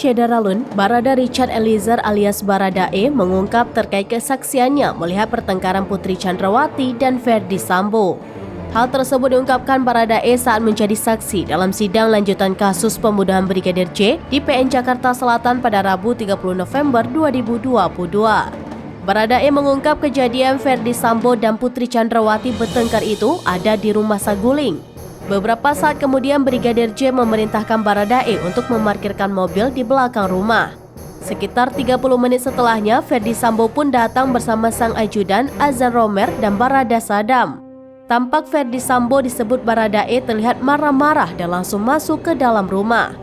Syederalun, Barada Richard Eliezer alias Baradae mengungkap terkait kesaksiannya melihat pertengkaran Putri Chandrawati dan Ferdy Sambo. Hal tersebut diungkapkan Baradae saat menjadi saksi dalam sidang lanjutan kasus pembunuhan Brigadir J di PN Jakarta Selatan pada Rabu 30 November 2022. Baradae mengungkap kejadian Ferdy Sambo dan Putri Chandrawati bertengkar itu ada di rumah Saguling. Beberapa saat kemudian Brigadir J memerintahkan Baradae untuk memarkirkan mobil di belakang rumah. Sekitar 30 menit setelahnya, Ferdy Sambo pun datang bersama sang ajudan Azan Romer dan Barada Sadam. Tampak Ferdy Sambo disebut Baradae terlihat marah-marah dan langsung masuk ke dalam rumah.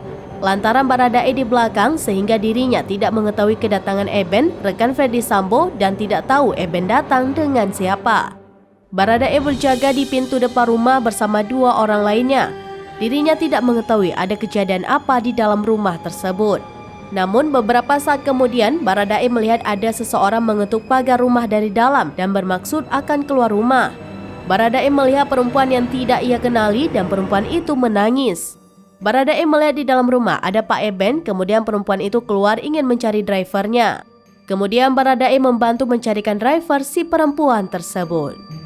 Lantaran Baradae di belakang sehingga dirinya tidak mengetahui kedatangan Eben, rekan Ferdy Sambo, dan tidak tahu Eben datang dengan siapa. Baradae berjaga di pintu depan rumah bersama dua orang lainnya. Dirinya tidak mengetahui ada kejadian apa di dalam rumah tersebut. Namun beberapa saat kemudian Baradae melihat ada seseorang mengetuk pagar rumah dari dalam dan bermaksud akan keluar rumah. Baradae melihat perempuan yang tidak ia kenali dan perempuan itu menangis. Baradae melihat di dalam rumah ada Pak Eben, kemudian perempuan itu keluar ingin mencari drivernya. Kemudian Baradae membantu mencarikan driver si perempuan tersebut.